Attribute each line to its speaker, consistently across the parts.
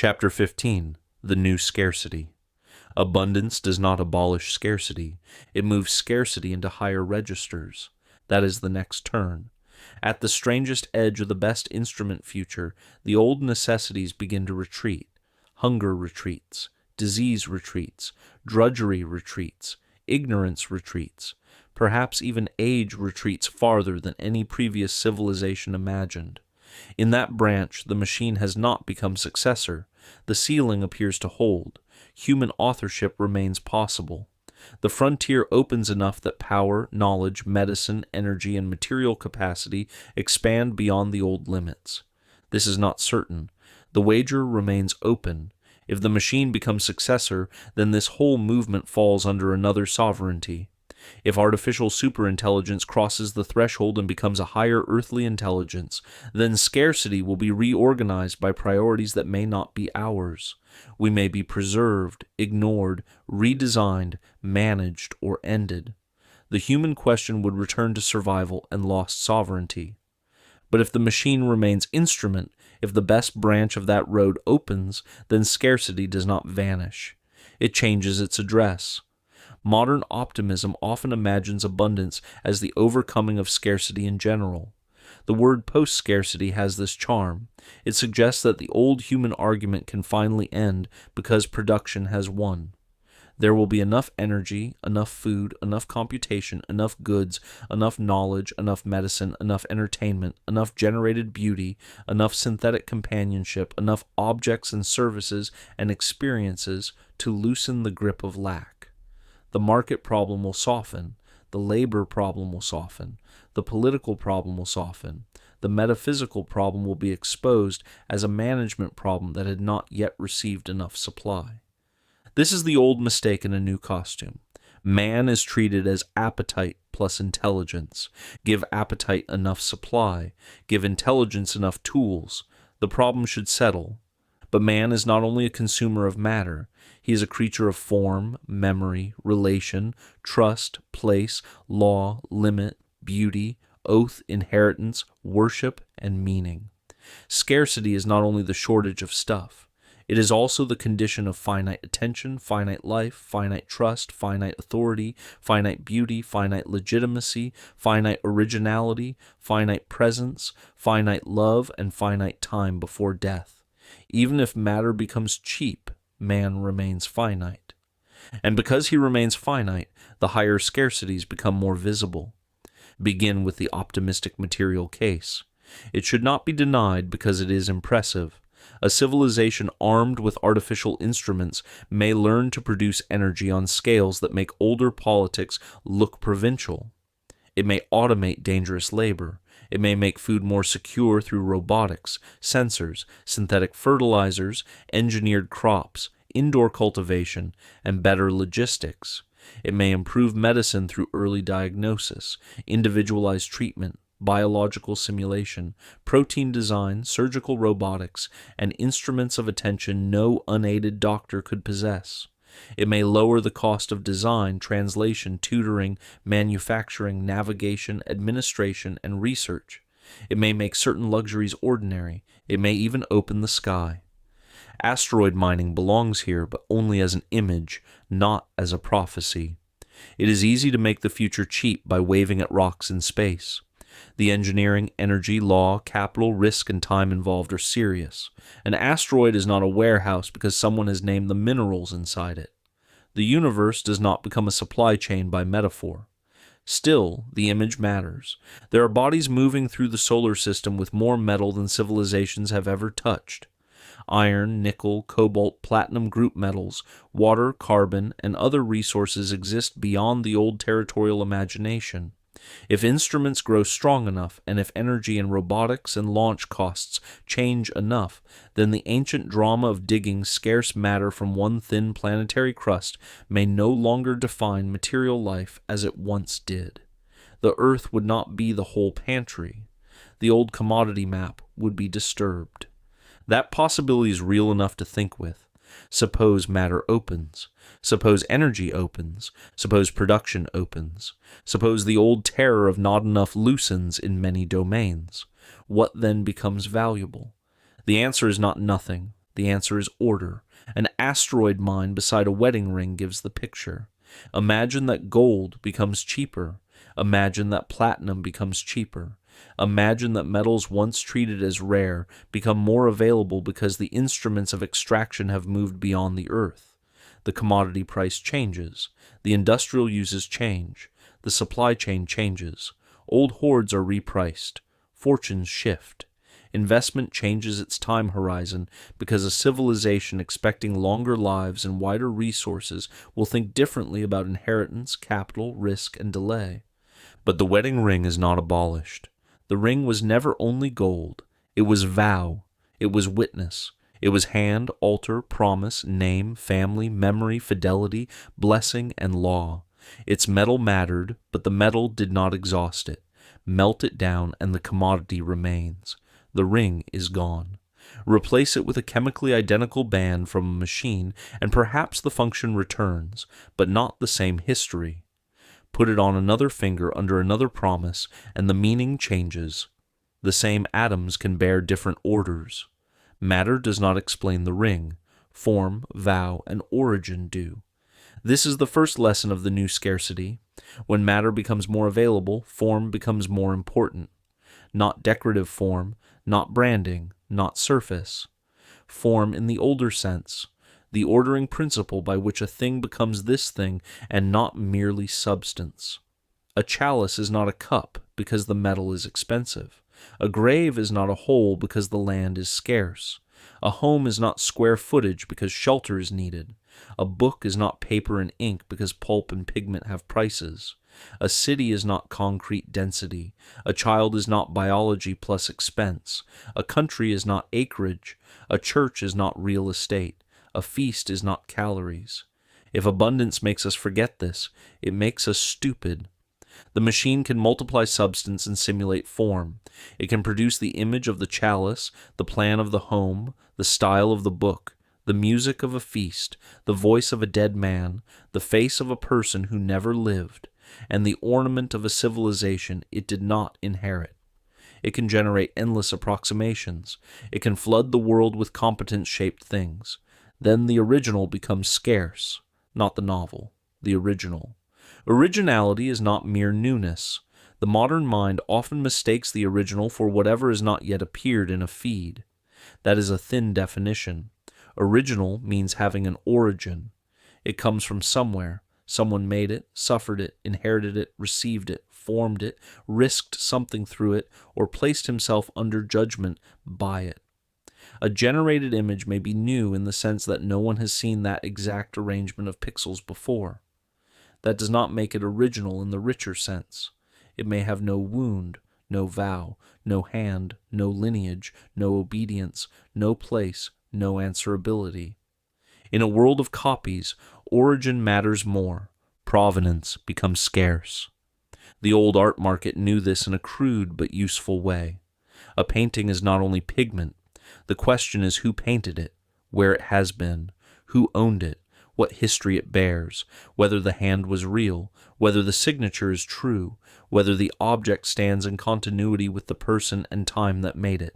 Speaker 1: Chapter 15. The New Scarcity. Abundance does not abolish scarcity. It moves scarcity into higher registers. That is the next turn. At the strangest edge of the best instrument future, the old necessities begin to retreat. Hunger retreats. Disease retreats. Drudgery retreats. Ignorance retreats. Perhaps even age retreats farther than any previous civilization imagined. In that branch, the machine has not become successor. The ceiling appears to hold. Human authorship remains possible. The frontier opens enough that power, knowledge, medicine, energy, and material capacity expand beyond the old limits. This is not certain. The wager remains open. If the machine becomes successor, then this whole movement falls under another sovereignty. If artificial superintelligence crosses the threshold and becomes a higher earthly intelligence, then scarcity will be reorganized by priorities that may not be ours. We may be preserved, ignored, redesigned, managed, or ended. The human question would return to survival and lost sovereignty. But if the machine remains instrument, if the best branch of that road opens, then scarcity does not vanish. It changes its address. Modern optimism often imagines abundance as the overcoming of scarcity in general. The word post-scarcity has this charm. It suggests that the old human argument can finally end because production has won. There will be enough energy, enough food, enough computation, enough goods, enough knowledge, enough medicine, enough entertainment, enough generated beauty, enough synthetic companionship, enough objects and services and experiences to loosen the grip of lack. The market problem will soften, the labor problem will soften, the political problem will soften, the metaphysical problem will be exposed as a management problem that had not yet received enough supply. This is the old mistake in a new costume. Man is treated as appetite plus intelligence. Give appetite enough supply, give intelligence enough tools. The problem should settle. But man is not only a consumer of matter, he is a creature of form, memory, relation, trust, place, law, limit, beauty, oath, inheritance, worship, and meaning. Scarcity is not only the shortage of stuff. It is also the condition of finite attention, finite life, finite trust, finite authority, finite beauty, finite legitimacy, finite originality, finite presence, finite love, and finite time before death. Even if matter becomes cheap, man remains finite. And because he remains finite, the higher scarcities become more visible. Begin with the optimistic material case. It should not be denied because it is impressive. A civilization armed with artificial instruments may learn to produce energy on scales that make older politics look provincial. It may automate dangerous labor. It may make food more secure through robotics, sensors, synthetic fertilizers, engineered crops, indoor cultivation, and better logistics. It may improve medicine through early diagnosis, individualized treatment, biological simulation, protein design, surgical robotics, and instruments of attention no unaided doctor could possess. It may lower the cost of design, translation, tutoring, manufacturing, navigation, administration, and research. It may make certain luxuries ordinary. It may even open the sky. Asteroid mining belongs here, but only as an image, not as a prophecy. It is easy to make the future cheap by waving at rocks in space. The engineering, energy, law, capital, risk, and time involved are serious. An asteroid is not a warehouse because someone has named the minerals inside it. The universe does not become a supply chain by metaphor. Still, the image matters. There are bodies moving through the solar system with more metal than civilizations have ever touched. Iron, nickel, cobalt, platinum group metals, water, carbon, and other resources exist beyond the old territorial imagination. If instruments grow strong enough, and if energy and robotics and launch costs change enough, then the ancient drama of digging scarce matter from one thin planetary crust may no longer define material life as it once did. The earth would not be the whole pantry. The old commodity map would be disturbed. That possibility is real enough to think with. Suppose matter opens. Suppose energy opens. Suppose production opens. Suppose the old terror of not enough loosens in many domains. What then becomes valuable? The answer is not nothing. The answer is order. An asteroid mine beside a wedding ring gives the picture. Imagine that gold becomes cheaper. Imagine that platinum becomes cheaper. Imagine that metals once treated as rare become more available because the instruments of extraction have moved beyond the earth. The commodity price changes. The industrial uses change. The supply chain changes. Old hoards are repriced. Fortunes shift. Investment changes its time horizon because a civilization expecting longer lives and wider resources will think differently about inheritance, capital, risk, and delay. But the wedding ring is not abolished. The ring was never only gold. It was vow. It was witness. It was hand, altar, promise, name, family, memory, fidelity, blessing, and law. Its metal mattered, but the metal did not exhaust it. Melt it down, and the commodity remains. The ring is gone. Replace it with a chemically identical band from a machine, and perhaps the function returns, but not the same history. Put it on another finger under another promise, and the meaning changes. The same atoms can bear different orders. Matter does not explain the ring. Form, vow, and origin do. This is the first lesson of the new scarcity. When matter becomes more available, form becomes more important. Not decorative form, not branding, not surface. Form in the older sense, the ordering principle by which a thing becomes this thing and not merely substance. A chalice is not a cup because the metal is expensive. A grave is not a hole because the land is scarce. A home is not square footage because shelter is needed. A book is not paper and ink because pulp and pigment have prices. A city is not concrete density. A child is not biology plus expense. A country is not acreage. A church is not real estate. A feast is not calories. If abundance makes us forget this, it makes us stupid. The machine can multiply substance and simulate form. It can produce the image of the chalice, the plan of the home, the style of the book, the music of a feast, the voice of a dead man, the face of a person who never lived, and the ornament of a civilization it did not inherit. It can generate endless approximations. It can flood the world with competence-shaped things. Then the original becomes scarce, not the novel, the original. Originality is not mere newness. The modern mind often mistakes the original for whatever has not yet appeared in a feed. That is a thin definition. Original means having an origin. It comes from somewhere. Someone made it, suffered it, inherited it, received it, formed it, risked something through it, or placed himself under judgment by it. A generated image may be new in the sense that no one has seen that exact arrangement of pixels before. That does not make it original in the richer sense. It may have no wound, no vow, no hand, no lineage, no obedience, no place, no answerability. In a world of copies, origin matters more. Provenance becomes scarce. The old art market knew this in a crude but useful way. A painting is not only pigment. The question is who painted it, where it has been, who owned it, what history it bears, whether the hand was real, whether the signature is true, whether the object stands in continuity with the person and time that made it.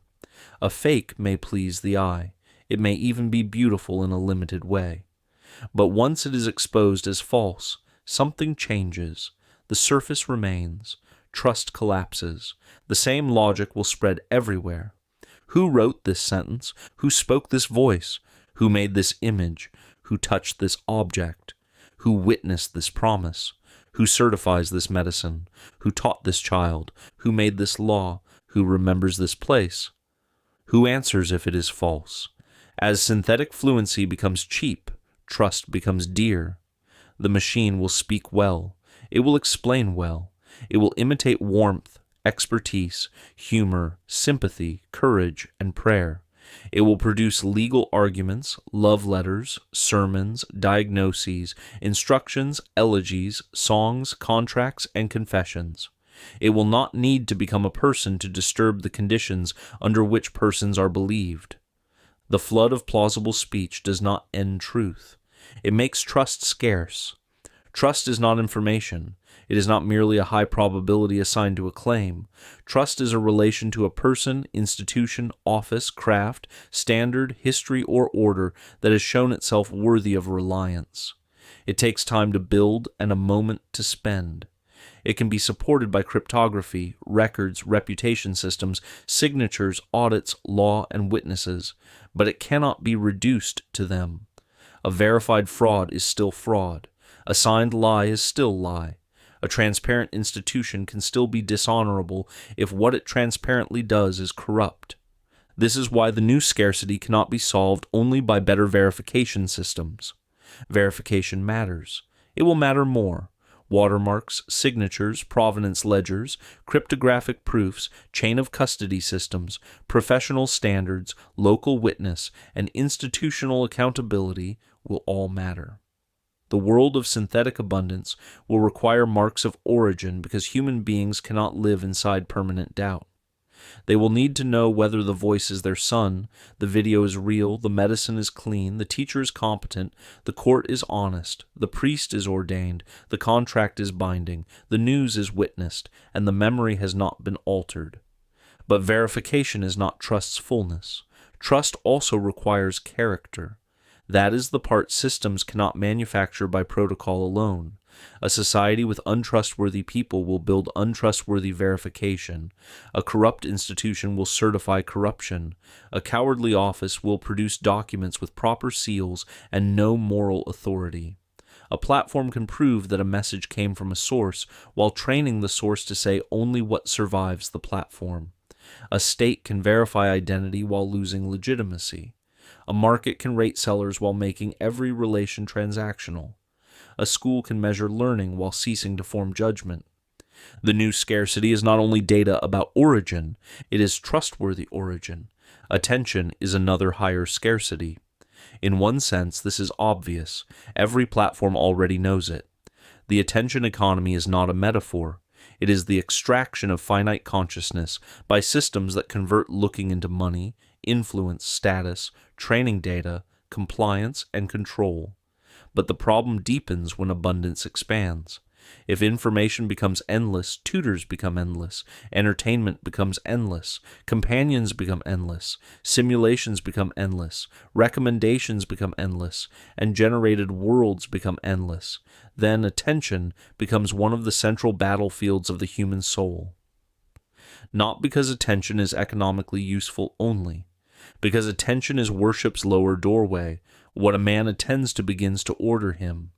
Speaker 1: A fake may please the eye. It may even be beautiful in a limited way. But once it is exposed as false, something changes. The surface remains. Trust collapses. The same logic will spread everywhere. Who wrote this sentence? Who spoke this voice? Who made this image? Who touched this object? Who witnessed this promise? Who certifies this medicine? Who taught this child? Who made this law? Who remembers this place? Who answers if it is false? As synthetic fluency becomes cheap, trust becomes dear. The machine will speak well. It will explain well. It will imitate warmth, expertise, humor, sympathy, courage, and prayer. It will produce legal arguments, love letters, sermons, diagnoses, instructions, elegies, songs, contracts, and confessions. It will not need to become a person to disturb the conditions under which persons are believed. The flood of plausible speech does not end truth. It makes trust scarce. Trust is not information. It is not merely a high probability assigned to a claim. Trust is a relation to a person, institution, office, craft, standard, history, or order that has shown itself worthy of reliance. It takes time to build and a moment to spend. It can be supported by cryptography, records, reputation systems, signatures, audits, law, and witnesses, but it cannot be reduced to them. A verified fraud is still fraud. A signed lie is still lie. A transparent institution can still be dishonorable if what it transparently does is corrupt. This is why the new scarcity cannot be solved only by better verification systems. Verification matters. It will matter more. Watermarks, signatures, provenance ledgers, cryptographic proofs, chain of custody systems, professional standards, local witness, and institutional accountability will all matter. The world of synthetic abundance will require marks of origin because human beings cannot live inside permanent doubt. They will need to know whether the voice is their son, the video is real, the medicine is clean, the teacher is competent, the court is honest, the priest is ordained, the contract is binding, the news is witnessed, and the memory has not been altered. But verification is not trust's fullness. Trust also requires character. That is the part systems cannot manufacture by protocol alone. A society with untrustworthy people will build untrustworthy verification. A corrupt institution will certify corruption. A cowardly office will produce documents with proper seals and no moral authority. A platform can prove that a message came from a source while training the source to say only what survives the platform. A state can verify identity while losing legitimacy. A market can rate sellers while making every relation transactional. A school can measure learning while ceasing to form judgment. The new scarcity is not only data about origin, it is trustworthy origin. Attention is another higher scarcity. In one sense, this is obvious. Every platform already knows it. The attention economy is not a metaphor. It is the extraction of finite consciousness by systems that convert looking into money, influence, status, training data, compliance, and control. But the problem deepens when abundance expands. If information becomes endless, tutors become endless, entertainment becomes endless, companions become endless, simulations become endless, recommendations become endless, and generated worlds become endless. Then attention becomes one of the central battlefields of the human soul. Not because attention is economically useful only, because attention is worship's lower doorway. What a man attends to begins to order him.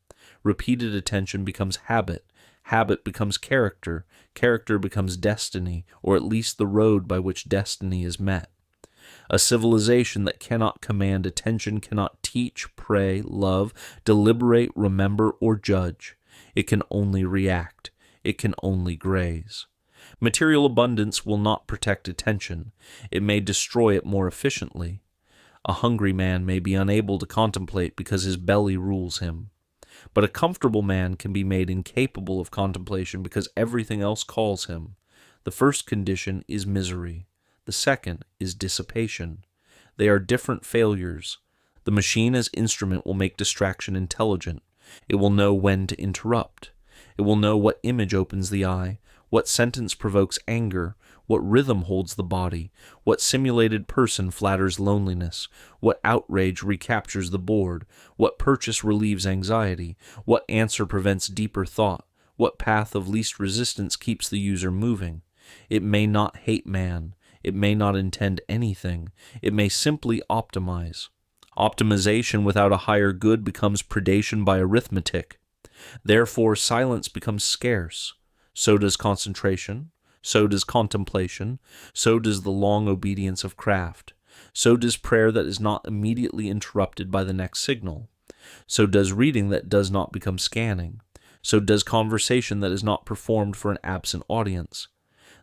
Speaker 1: Repeated attention becomes habit. Habit becomes character. Character becomes destiny, or at least the road by which destiny is met. A civilization that cannot command attention cannot teach, pray, love, deliberate, remember, or judge. It can only react. It can only graze. Material abundance will not protect attention. It may destroy it more efficiently. A hungry man may be unable to contemplate because his belly rules him. But a comfortable man can be made incapable of contemplation because everything else calls him. The first condition is misery. The second is dissipation. They are different failures. The machine as instrument will make distraction intelligent. It will know when to interrupt. It will know what image opens the eye, what sentence provokes anger, what rhythm holds the body, what simulated person flatters loneliness, what outrage recaptures the bored, what purchase relieves anxiety, what answer prevents deeper thought, what path of least resistance keeps the user moving. It may not hate man. It may not intend anything. It may simply optimize. Optimization without a higher good becomes predation by arithmetic. Therefore, silence becomes scarce. So does concentration. So does contemplation. So does the long obedience of craft. So does prayer that is not immediately interrupted by the next signal. So does reading that does not become scanning. So does conversation that is not performed for an absent audience.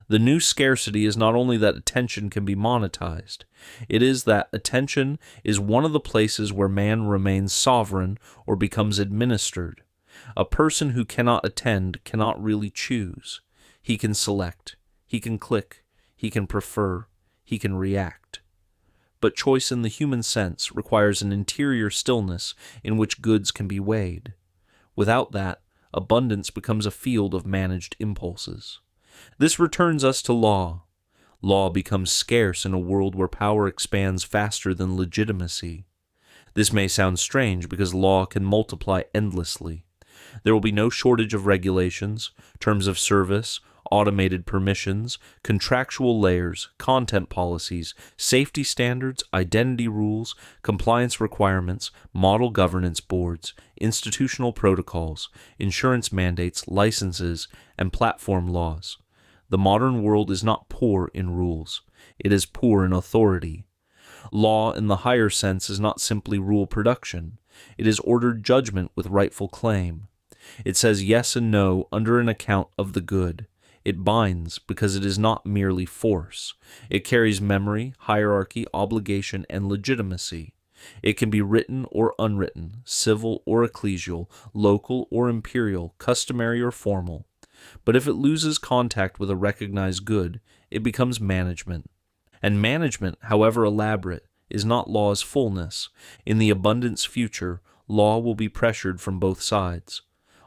Speaker 1: The new scarcity is not only that attention can be monetized, it is that attention is one of the places where man remains sovereign or becomes administered. A person who cannot attend cannot really choose. He can select, he can click, he can prefer, he can react. But choice in the human sense requires an interior stillness in which goods can be weighed. Without that, abundance becomes a field of managed impulses. This returns us to law. Law becomes scarce in a world where power expands faster than legitimacy. This may sound strange because law can multiply endlessly. There will be no shortage of regulations, terms of service, automated permissions, contractual layers, content policies, safety standards, identity rules, compliance requirements, model governance boards, institutional protocols, insurance mandates, licenses, and platform laws. The modern world is not poor in rules. It is poor in authority. Law in the higher sense is not simply rule production. It is ordered judgment with rightful claim. It says yes and no under an account of the good. It binds because it is not merely force. It carries memory, hierarchy, obligation, and legitimacy. It can be written or unwritten, civil or ecclesial, local or imperial, customary or formal. But if it loses contact with a recognized good, it becomes management. And management, however elaborate, is not law's fullness. In the abundance future, law will be pressured from both sides.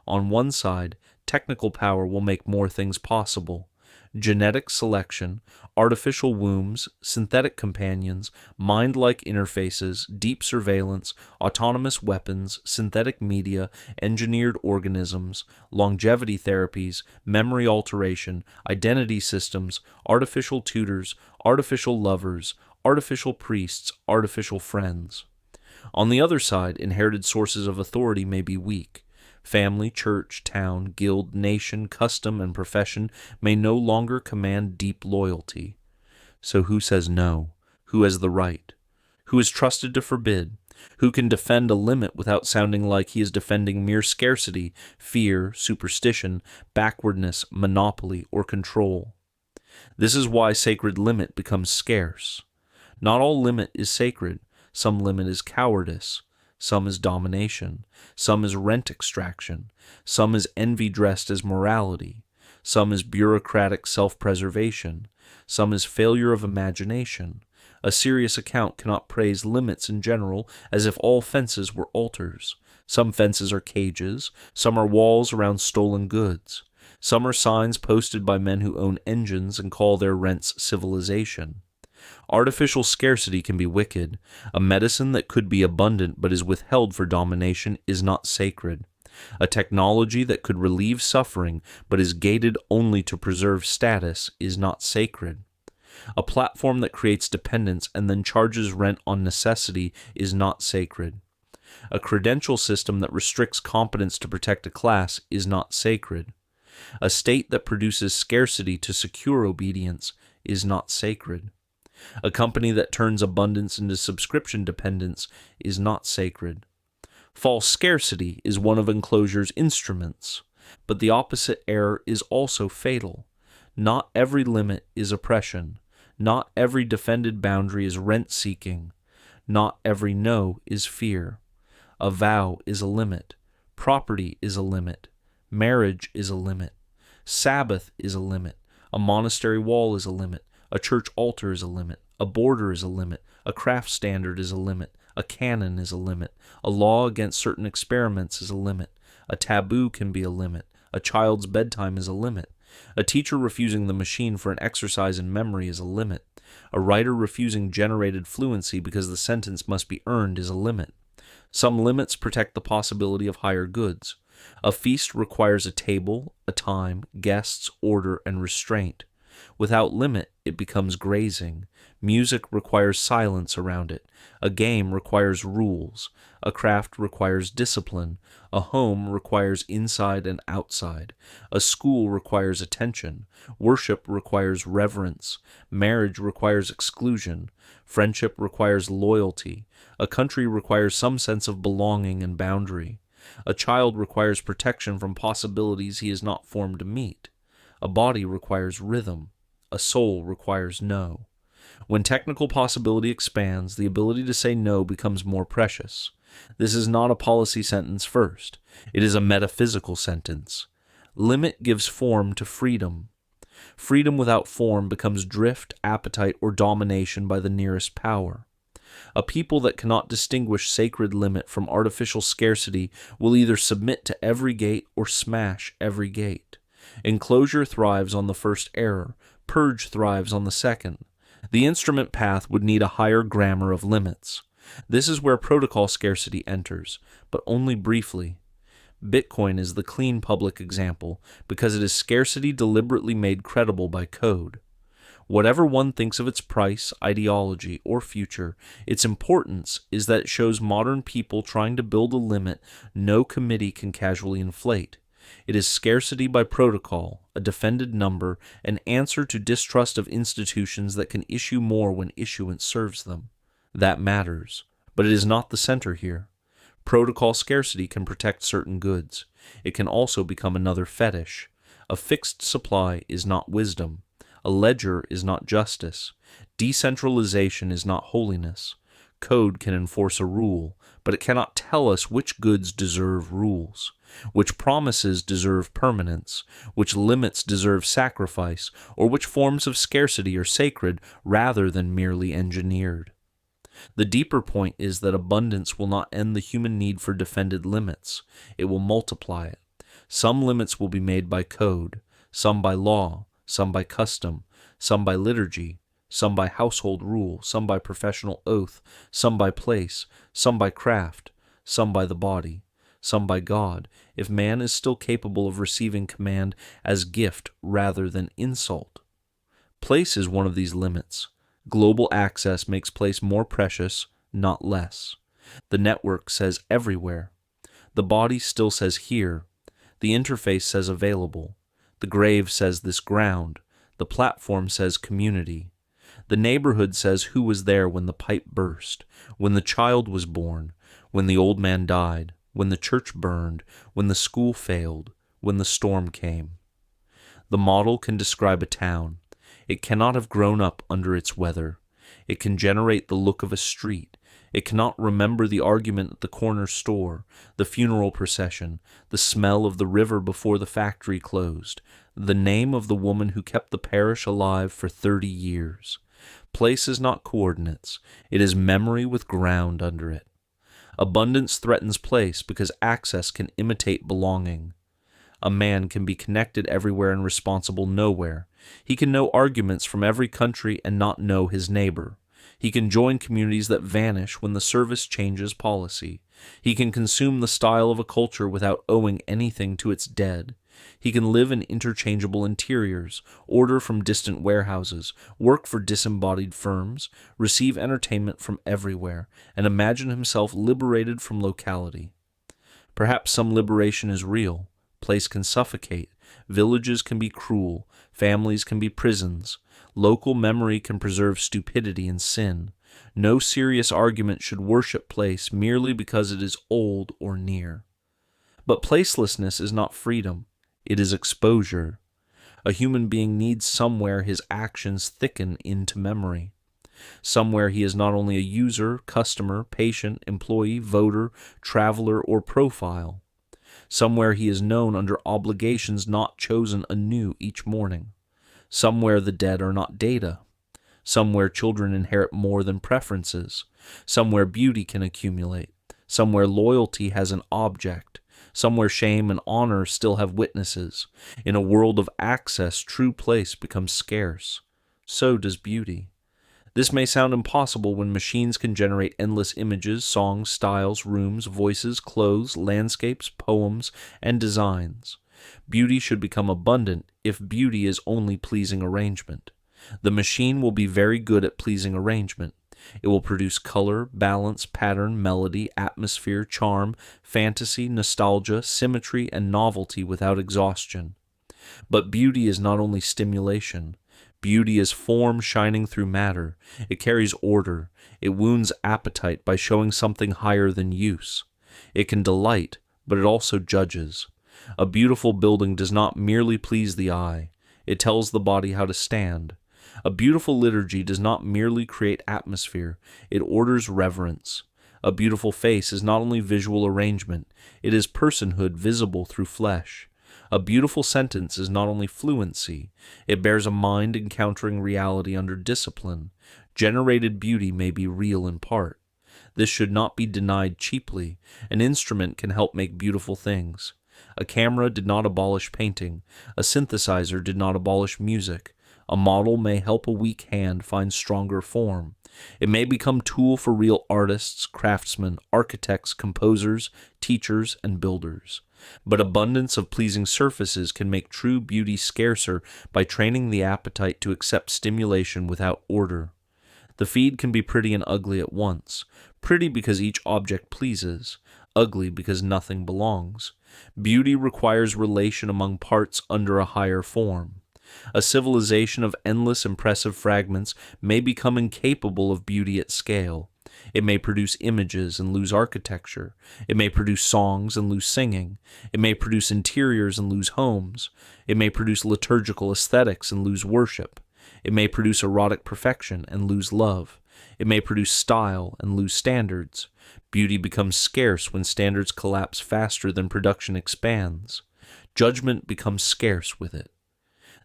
Speaker 1: On one side, technical power will make more things possible. Genetic selection, artificial wombs, synthetic companions, mind-like interfaces, deep surveillance, autonomous weapons, synthetic media, engineered organisms, longevity therapies, memory alteration, identity systems, artificial tutors, artificial lovers, artificial priests, artificial friends. On the other side, inherited sources of authority may be weak. Family, church, town, guild, nation, custom, and profession may no longer command deep loyalty. So who says no? Who has the right? Who is trusted to forbid? Who can defend a limit without sounding like he is defending mere scarcity, fear, superstition, backwardness, monopoly, or control? This is why sacred limit becomes scarce. Not all limit is sacred. Some limit is cowardice. Some is domination. Some is rent extraction. Some is envy dressed as morality. Some is bureaucratic self-preservation. Some is failure of imagination. A serious account cannot praise limits in general as if all fences were altars. Some fences are cages. Some are walls around stolen goods. Some are signs posted by men who own engines and call their rents civilization. Artificial scarcity can be wicked. A medicine that could be abundant but is withheld for domination is not sacred. A technology that could relieve suffering but is gated only to preserve status is not sacred. A platform that creates dependence and then charges rent on necessity is not sacred. A credential system that restricts competence to protect a class is not sacred. A state that produces scarcity to secure obedience is not sacred. A company that turns abundance into subscription dependence is not sacred. False scarcity is one of enclosure's instruments, but the opposite error is also fatal. Not every limit is oppression. Not every defended boundary is rent-seeking. Not every no is fear. A vow is a limit. Property is a limit. Marriage is a limit. Sabbath is a limit. A monastery wall is a limit. A church altar is a limit. A border is a limit. A craft standard is a limit. A canon is a limit. A law against certain experiments is a limit. A taboo can be a limit. A child's bedtime is a limit. A teacher refusing the machine for an exercise in memory is a limit. A writer refusing generated fluency because the sentence must be earned is a limit. Some limits protect the possibility of higher goods. A feast requires a table, a time, guests, order, and restraint. Without limit, it becomes grazing. Music requires silence around it. A game requires rules. A craft requires discipline. A home requires inside and outside. A school requires attention. Worship requires reverence. Marriage requires exclusion. Friendship requires loyalty. A country requires some sense of belonging and boundary. A child requires protection from possibilities he is not formed to meet. A body requires rhythm. A soul requires no. When technical possibility expands, the ability to say no becomes more precious. This is not a policy sentence first. It is a metaphysical sentence. Limit gives form to freedom. Freedom without form becomes drift, appetite, or domination by the nearest power. A people that cannot distinguish sacred limit from artificial scarcity will either submit to every gate or smash every gate. Enclosure thrives on the first error, purge thrives on the second. The instrument path would need a higher grammar of limits. This is where protocol scarcity enters, but only briefly. Bitcoin is the clean public example because it is scarcity deliberately made credible by code. Whatever one thinks of its price, ideology, or future, its importance is that it shows modern people trying to build a limit no committee can casually inflate. It is scarcity by protocol, a defended number, an answer to distrust of institutions that can issue more when issuance serves them. That matters, but it is not the center here. Protocol scarcity can protect certain goods. It can also become another fetish. A fixed supply is not wisdom. A ledger is not justice. Decentralization is not holiness. Code can enforce a rule, but it cannot tell us which goods deserve rules, which promises deserve permanence, which limits deserve sacrifice, or which forms of scarcity are sacred rather than merely engineered. The deeper point is that abundance will not end the human need for defended limits. It will multiply it. Some limits will be made by code, some by law, some by custom, some by liturgy, some by household rule, some by professional oath, some by place, some by craft, some by the body, some by God, if man is still capable of receiving command as gift rather than insult. Place is one of these limits. Global access makes place more precious, not less. The network says everywhere. The body still says here. The interface says available. The grave says this ground. The platform says community. The neighborhood says who was there when the pipe burst, when the child was born, when the old man died, when the church burned, when the school failed, when the storm came. The model can describe a town. It cannot have grown up under its weather. It can generate the look of a street. It cannot remember the argument at the corner store, the funeral procession, the smell of the river before the factory closed, the name of the woman who kept the parish alive for 30 years. Place is not coordinates. It is memory with ground under it. Abundance threatens place because access can imitate belonging. A man can be connected everywhere and responsible nowhere. He can know arguments from every country and not know his neighbor. He can join communities that vanish when the service changes policy. He can consume the style of a culture without owing anything to its dead. He can live in interchangeable interiors, order from distant warehouses, work for disembodied firms, receive entertainment from everywhere, and imagine himself liberated from locality. Perhaps some liberation is real. Place can suffocate. Villages can be cruel. Families can be prisons. Local memory can preserve stupidity and sin. No serious argument should worship place merely because it is old or near. But placelessness is not freedom. It is exposure. A human being needs somewhere his actions thicken into memory. Somewhere he is not only a user, customer, patient, employee, voter, traveler, or profile. Somewhere he is known under obligations not chosen anew each morning. Somewhere the dead are not data. Somewhere children inherit more than preferences. Somewhere beauty can accumulate. Somewhere loyalty has an object. Somewhere shame and honor still have witnesses. In a world of access, true place becomes scarce. So does beauty. This may sound impossible when machines can generate endless images, songs, styles, rooms, voices, clothes, landscapes, poems, and designs. Beauty should become abundant if beauty is only pleasing arrangement. The machine will be very good at pleasing arrangement. It will produce color, balance, pattern, melody, atmosphere, charm, fantasy, nostalgia, symmetry, and novelty without exhaustion. But beauty is not only stimulation. Beauty is form shining through matter. It carries order. It wounds appetite by showing something higher than use. It can delight, but it also judges. A beautiful building does not merely please the eye. It tells the body how to stand. A beautiful liturgy does not merely create atmosphere. It orders reverence. A beautiful face is not only visual arrangement. It is personhood visible through flesh. A beautiful sentence is not only fluency, it bears a mind encountering reality under discipline. Generated beauty may be real in part. This should not be denied cheaply. An instrument can help make beautiful things. A camera did not abolish painting. A synthesizer did not abolish music. A model may help a weak hand find stronger form. It may become tool for real artists, craftsmen, architects, composers, teachers, and builders. But abundance of pleasing surfaces can make true beauty scarcer by training the appetite to accept stimulation without order. The feed can be pretty and ugly at once. Pretty because each object pleases, ugly because nothing belongs. Beauty requires relation among parts under a higher form. A civilization of endless impressive fragments may become incapable of beauty at scale. It may produce images and lose architecture. It may produce songs and lose singing. It may produce interiors and lose homes. It may produce liturgical aesthetics and lose worship. It may produce erotic perfection and lose love. It may produce style and lose standards. Beauty becomes scarce when standards collapse faster than production expands. Judgment becomes scarce with it.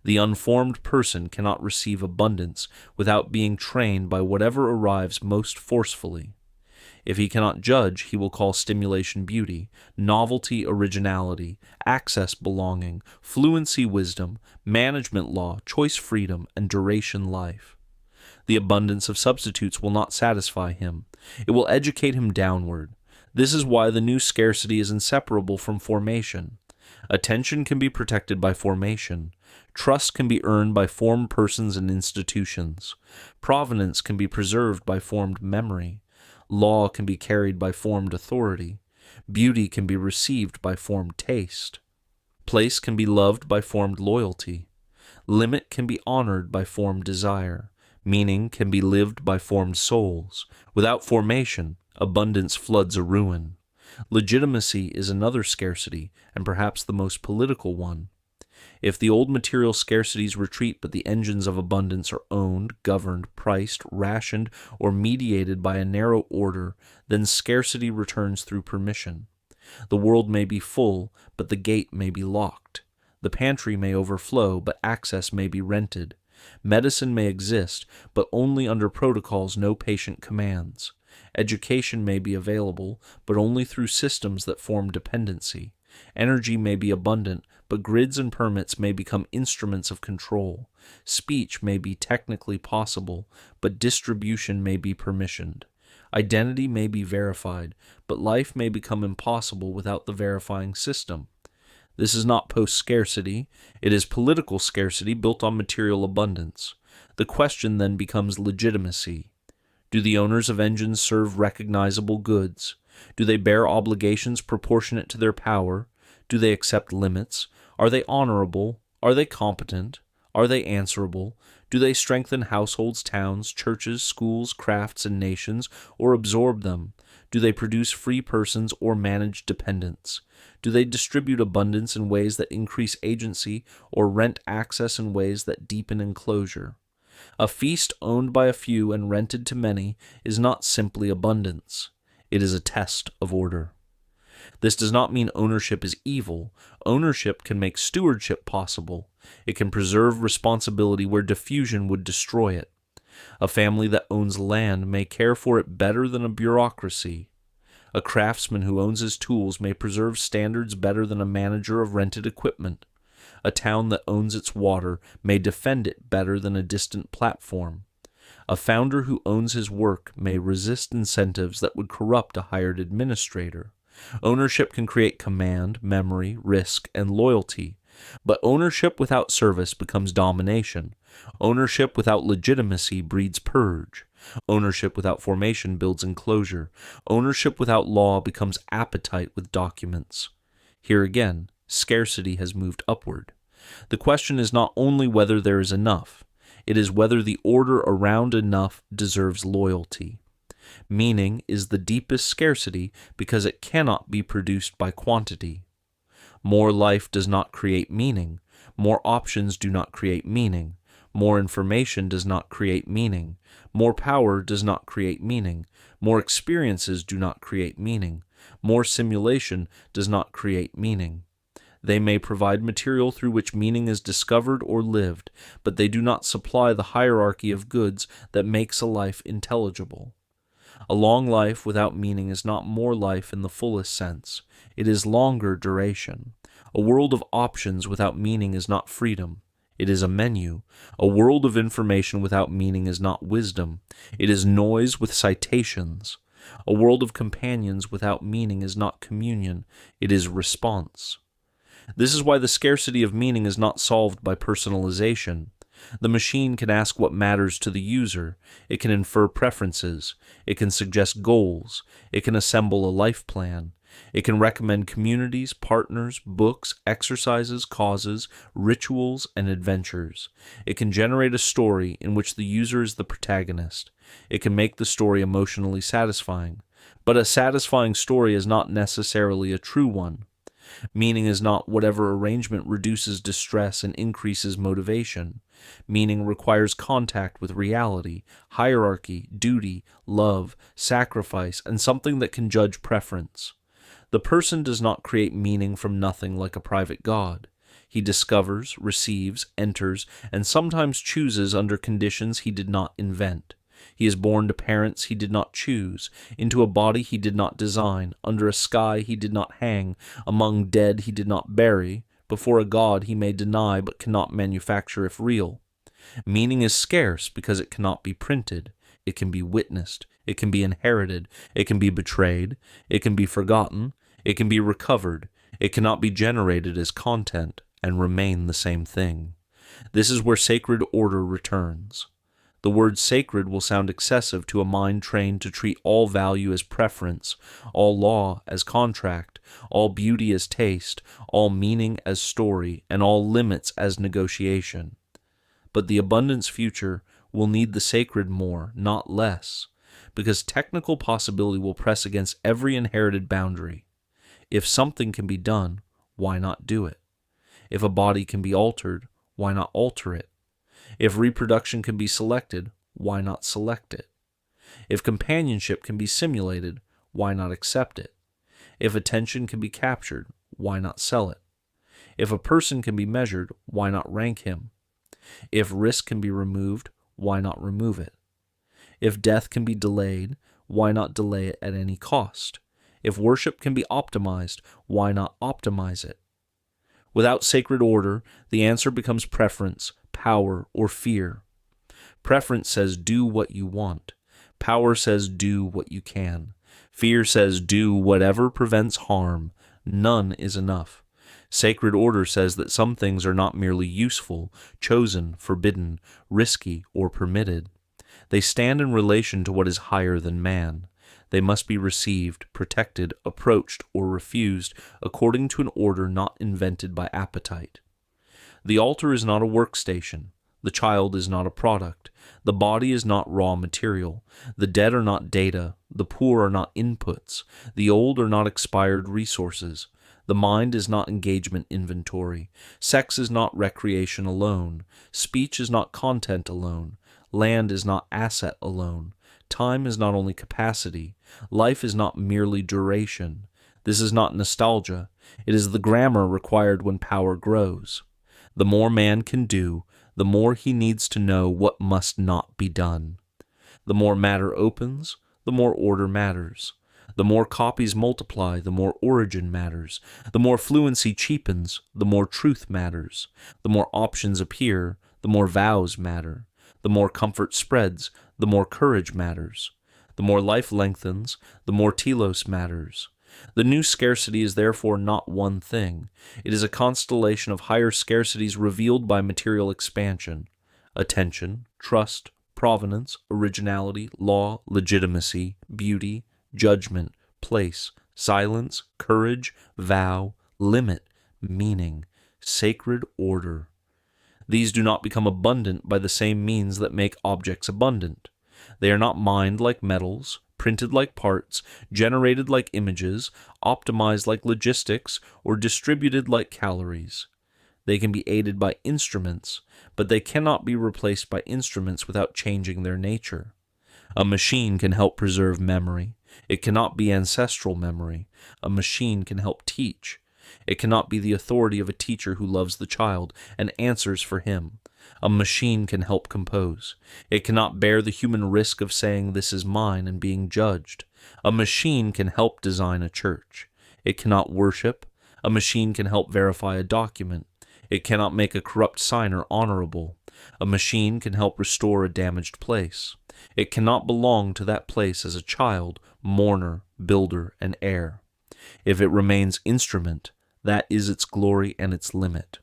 Speaker 1: The unformed person cannot receive abundance without being trained by whatever arrives most forcefully. If he cannot judge, he will call stimulation beauty, novelty originality, access belonging, fluency wisdom, management law, choice freedom, and duration life. The abundance of substitutes will not satisfy him. It will educate him downward. This is why the new scarcity is inseparable from formation. Attention can be protected by formation. Trust can be earned by formed persons and institutions. Provenance can be preserved by formed memory. Law can be carried by formed authority. Beauty can be received by formed taste. Place can be loved by formed loyalty. Limit can be honored by formed desire. Meaning can be lived by formed souls. Without formation, abundance floods a ruin. Legitimacy is another scarcity, and perhaps the most political one. If the old material scarcities retreat but the engines of abundance are owned, governed, priced, rationed, or mediated by a narrow order, then scarcity returns through permission. The world may be full, but the gate may be locked. The pantry may overflow, but access may be rented. Medicine may exist, but only under protocols no patient commands. Education may be available, but only through systems that form dependency. Energy may be abundant, but grids and permits may become instruments of control. Speech may be technically possible, but distribution may be permissioned. Identity may be verified, but life may become impossible without the verifying system. This is not post-scarcity, it is political scarcity built on material abundance. The question then becomes legitimacy. Do the owners of engines serve recognizable goods? Do they bear obligations proportionate to their power? Do they accept limits? Are they honorable? Are they competent? Are they answerable? Do they strengthen households, towns, churches, schools, crafts, and nations, or absorb them? Do they produce free persons or manage dependents? Do they distribute abundance in ways that increase agency, or rent access in ways that deepen enclosure? A feast owned by a few and rented to many is not simply abundance. It is a test of order. This does not mean ownership is evil. Ownership can make stewardship possible. It can preserve responsibility where diffusion would destroy it. A family that owns land may care for it better than a bureaucracy. A craftsman who owns his tools may preserve standards better than a manager of rented equipment. A town that owns its water may defend it better than a distant platform. A founder who owns his work may resist incentives that would corrupt a hired administrator. Ownership can create command, memory, risk, and loyalty. But ownership without service becomes domination. Ownership without legitimacy breeds purge. Ownership without formation builds enclosure. Ownership without law becomes appetite with documents. Here again, scarcity has moved upward. The question is not only whether there is enough, it is whether the order around enough deserves loyalty. Meaning is the deepest scarcity because it cannot be produced by quantity. More life does not create meaning. More options do not create meaning. More information does not create meaning. More power does not create meaning. More experiences do not create meaning. More simulation does not create meaning. They may provide material through which meaning is discovered or lived, but they do not supply the hierarchy of goods that makes a life intelligible. A long life without meaning is not more life in the fullest sense. It is longer duration. A world of options without meaning is not freedom. It is a menu. A world of information without meaning is not wisdom. It is noise with citations. A world of companions without meaning is not communion. It is response. This is why the scarcity of meaning is not solved by personalization. The machine can ask what matters to the user. It can infer preferences. It can suggest goals. It can assemble a life plan. It can recommend communities, partners, books, exercises, causes, rituals, and adventures. It can generate a story in which the user is the protagonist. It can make the story emotionally satisfying. But a satisfying story is not necessarily a true one. Meaning is not whatever arrangement reduces distress and increases motivation. Meaning requires contact with reality, hierarchy, duty, love, sacrifice, and something that can judge preference. The person does not create meaning from nothing like a private God. He discovers, receives, enters, and sometimes chooses under conditions he did not invent. He is born to parents he did not choose, into a body he did not design, under a sky he did not hang, among dead he did not bury, before a God he may deny but cannot manufacture if real. Meaning is scarce because it cannot be printed. It can be witnessed. It can be inherited. It can be betrayed. It can be forgotten. It can be recovered. It cannot be generated as content and remain the same thing. This is where sacred order returns. The word sacred will sound excessive to a mind trained to treat all value as preference, all law as contract, all beauty as taste, all meaning as story, and all limits as negotiation. But the abundance future will need the sacred more, not less, because technical possibility will press against every inherited boundary. If something can be done, why not do it? If a body can be altered, why not alter it? If reproduction can be selected, why not select it? If companionship can be simulated, why not accept it? If attention can be captured, why not sell it? If a person can be measured, why not rank him? If risk can be removed, why not remove it? If death can be delayed, why not delay it at any cost? If worship can be optimized, why not optimize it? Without sacred order, the answer becomes preference, power, or fear. Preference says do what you want. Power says do what you can. Fear says do whatever prevents harm. None is enough. Sacred order says that some things are not merely useful, chosen, forbidden, risky, or permitted. They stand in relation to what is higher than man. They must be received, protected, approached, or refused according to an order not invented by appetite. The altar is not a workstation. The child is not a product. The body is not raw material. The dead are not data. The poor are not inputs. The old are not expired resources. The mind is not engagement inventory. Sex is not recreation alone. Speech is not content alone. Land is not asset alone. Time is not only capacity. Life is not merely duration. This is not nostalgia. It is the grammar required when power grows. The more man can do, the more he needs to know what must not be done. The more matter opens, the more order matters. The more copies multiply, the more origin matters. The more fluency cheapens, the more truth matters. The more options appear, the more vows matter. The more comfort spreads, the more courage matters. The more life lengthens, the more telos matters. The new scarcity is therefore not one thing. It is a constellation of higher scarcities revealed by material expansion. Attention, trust, provenance, originality, law, legitimacy, beauty, judgment, place, silence, courage, vow, limit, meaning, sacred order. These do not become abundant by the same means that make objects abundant. They are not mined like metals, printed like parts, generated like images, optimized like logistics, or distributed like calories. They can be aided by instruments, but they cannot be replaced by instruments without changing their nature. A machine can help preserve memory. It cannot be ancestral memory. A machine can help teach. It cannot be the authority of a teacher who loves the child and answers for him. A machine can help compose. It cannot bear the human risk of saying this is mine and being judged. A machine can help design a church. It cannot worship. A machine can help verify a document. It cannot make a corrupt signer honorable. A machine can help restore a damaged place. It cannot belong to that place as a child, mourner, builder, and heir. If it remains instrument, that is its glory and its limit.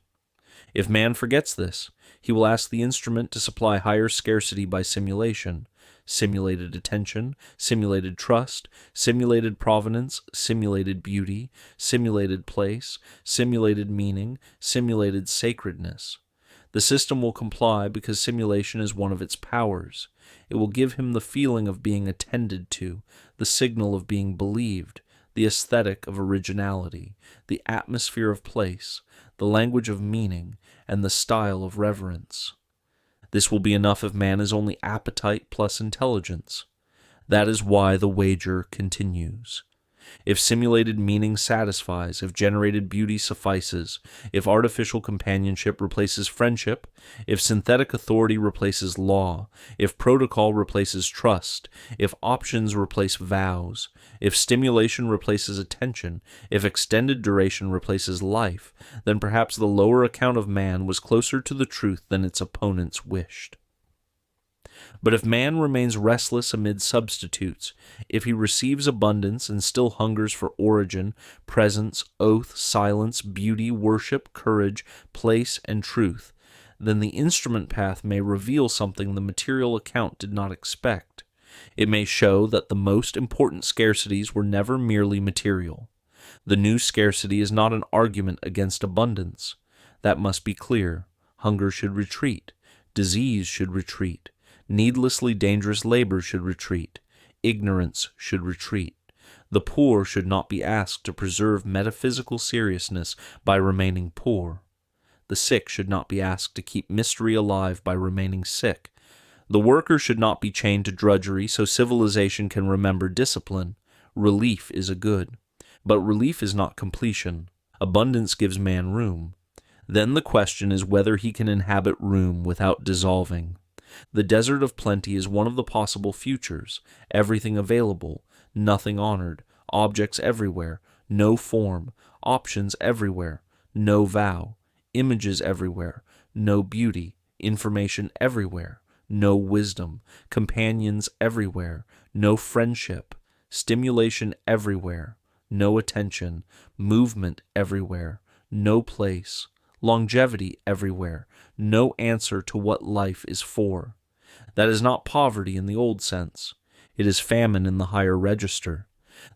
Speaker 1: If man forgets this, he will ask the instrument to supply higher scarcity by simulation, simulated attention, simulated trust, simulated provenance, simulated beauty, simulated place, simulated meaning, simulated sacredness. The system will comply because simulation is one of its powers. It will give him the feeling of being attended to, the signal of being believed, the aesthetic of originality, the atmosphere of place, the language of meaning, and the style of reverence. This will be enough if man is only appetite plus intelligence. That is why the wager continues. If simulated meaning satisfies, if generated beauty suffices, if artificial companionship replaces friendship, if synthetic authority replaces law, if protocol replaces trust, if options replace vows, if stimulation replaces attention, if extended duration replaces life, then perhaps the lower account of man was closer to the truth than its opponents wished. But if man remains restless amid substitutes, if he receives abundance and still hungers for origin, presence, oath, silence, beauty, worship, courage, place, and truth, then the instrument path may reveal something the material account did not expect. It may show that the most important scarcities were never merely material. The new scarcity is not an argument against abundance. That must be clear. Hunger should retreat. Disease should retreat. Needlessly dangerous labor should retreat. Ignorance should retreat. The poor should not be asked to preserve metaphysical seriousness by remaining poor. The sick should not be asked to keep mystery alive by remaining sick. The worker should not be chained to drudgery so civilization can remember discipline. Relief is a good. But relief is not completion. Abundance gives man room. Then the question is whether he can inhabit room without dissolving. The desert of plenty is one of the possible futures, everything available, nothing honored, objects everywhere, no form, options everywhere, no vow, images everywhere, no beauty, information everywhere, no wisdom, companions everywhere, no friendship, stimulation everywhere, no attention, movement everywhere, no place, longevity everywhere, no answer to what life is for. That is not poverty in the old sense. It is famine in the higher register.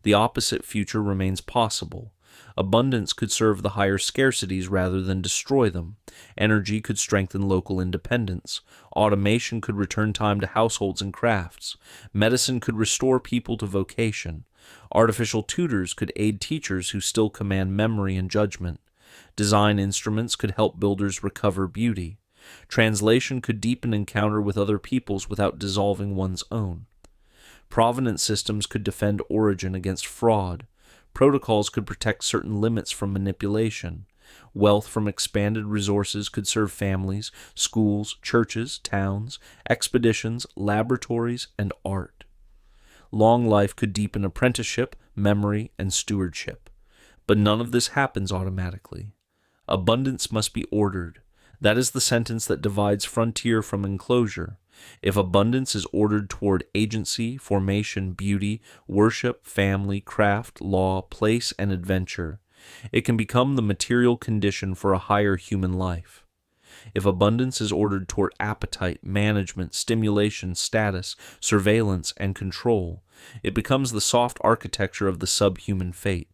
Speaker 1: The opposite future remains possible. Abundance could serve the higher scarcities rather than destroy them. Energy could strengthen local independence. Automation could return time to households and crafts. Medicine could restore people to vocation. Artificial tutors could aid teachers who still command memory and judgment. Design instruments could help builders recover beauty. Translation could deepen encounter with other peoples without dissolving one's own. Provenance systems could defend origin against fraud. Protocols could protect certain limits from manipulation. Wealth from expanded resources could serve families, schools, churches, towns, expeditions, laboratories, and art. Long life could deepen apprenticeship, memory, and stewardship. But none of this happens automatically. Abundance must be ordered. That is the sentence that divides frontier from enclosure. If abundance is ordered toward agency, formation, beauty, worship, family, craft, law, place, and adventure, it can become the material condition for a higher human life. If abundance is ordered toward appetite, management, stimulation, status, surveillance, and control, it becomes the soft architecture of the subhuman fate.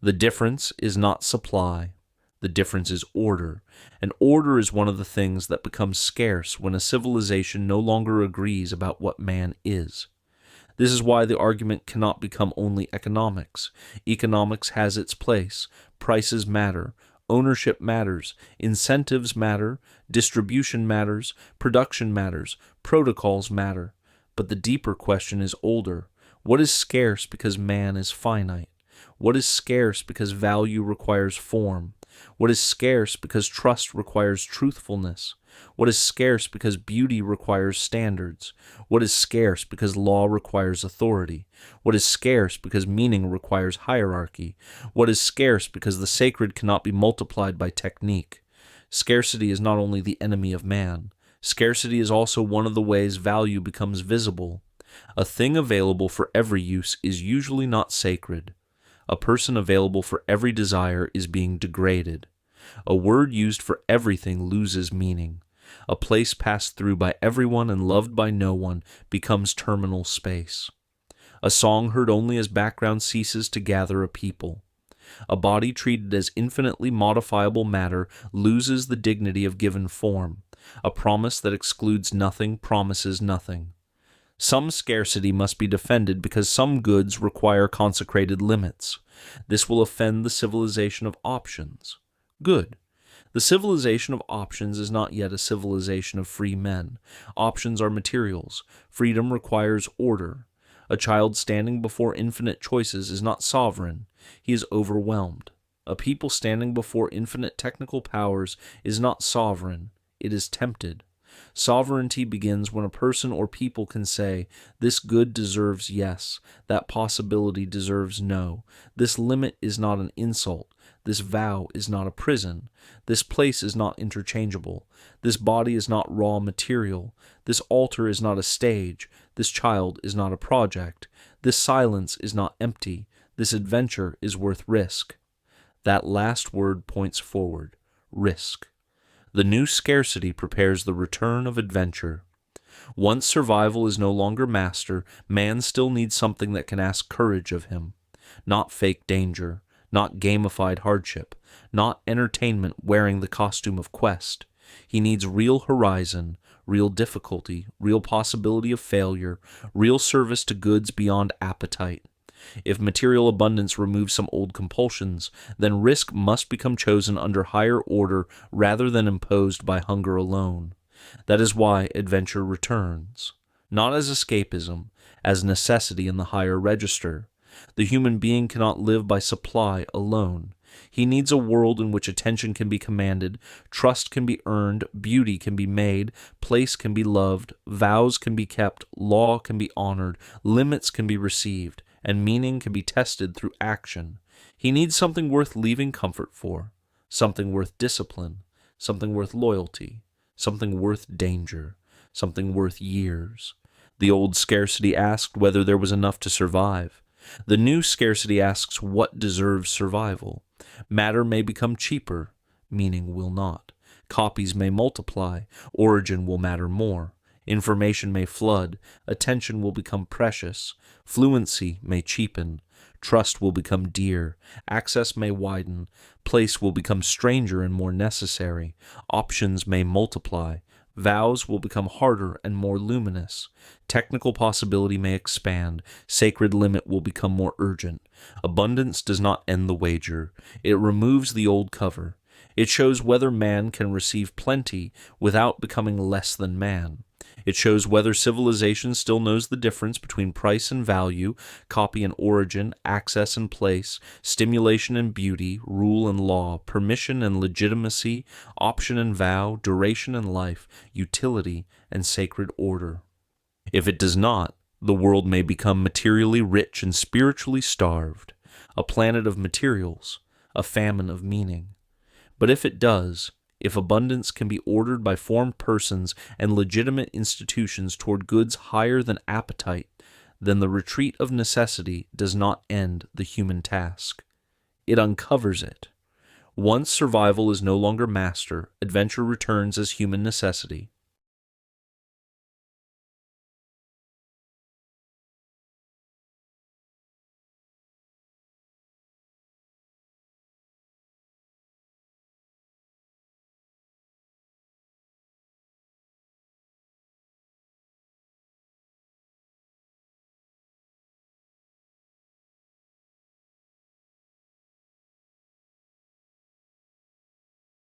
Speaker 1: The difference is not supply. The difference is order, and order is one of the things that becomes scarce when a civilization no longer agrees about what man is. This is why the argument cannot become only economics. Economics has its place. Prices matter. Ownership matters. Incentives matter. Distribution matters. Production matters. Protocols matter. But the deeper question is older. What is scarce because man is finite? What is scarce because value requires form? What is scarce because trust requires truthfulness? What is scarce because beauty requires standards? What is scarce because law requires authority? What is scarce because meaning requires hierarchy? What is scarce because the sacred cannot be multiplied by technique? Scarcity is not only the enemy of man. Scarcity is also one of the ways value becomes visible. A thing available for every use is usually not sacred. A person available for every desire is being degraded. A word used for everything loses meaning. A place passed through by everyone and loved by no one becomes terminal space. A song heard only as background ceases to gather a people. A body treated as infinitely modifiable matter loses the dignity of given form. A promise that excludes nothing promises nothing. Some scarcity must be defended because some goods require consecrated limits. This will offend the civilization of options. Good. The civilization of options is not yet a civilization of free men. Options are materials. Freedom requires order. A child standing before infinite choices is not sovereign. He is overwhelmed. A people standing before infinite technical powers is not sovereign. It is tempted. Sovereignty begins when a person or people can say, this good deserves yes, that possibility deserves no, this limit is not an insult, this vow is not a prison, this place is not interchangeable, this body is not raw material, this altar is not a stage, this child is not a project, this silence is not empty, this adventure is worth risk. That last word points forward, risk. The new scarcity prepares the return of adventure. Once survival is no longer master, man still needs something that can ask courage of him. Not fake danger, not gamified hardship, not entertainment wearing the costume of quest. He needs real horizon, real difficulty, real possibility of failure, real service to goods beyond appetite. If material abundance removes some old compulsions, then risk must become chosen under higher order rather than imposed by hunger alone. That is why adventure returns, not as escapism, as necessity in the higher register. The human being cannot live by supply alone. He needs a world in which attention can be commanded, trust can be earned, beauty can be made, place can be loved, vows can be kept, law can be honored, limits can be received, and meaning can be tested through action. He needs something worth leaving comfort for, something worth discipline, something worth loyalty, something worth danger, something worth years. The old scarcity asked whether there was enough to survive. The new scarcity asks what deserves survival. Matter may become cheaper, meaning will not. Copies may multiply, origin will matter more. Information may flood, attention will become precious, fluency may cheapen, trust will become dear, access may widen, place will become stranger and more necessary, options may multiply, vows will become harder and more luminous, technical possibility may expand, sacred limit will become more urgent. Abundance does not end the wager, it removes the old cover. It shows whether man can receive plenty without becoming less than man. It shows whether civilization still knows the difference between price and value, copy and origin, access and place, stimulation and beauty, rule and law, permission and legitimacy, option and vow, duration and life, utility and sacred order. If it does not, the world may become materially rich and spiritually starved, a planet of materials, a famine of meaning. But if it does, if abundance can be ordered by formed persons and legitimate institutions toward goods higher than appetite, then the retreat of necessity does not end the human task. It uncovers it. Once survival is no longer master, adventure returns as human necessity.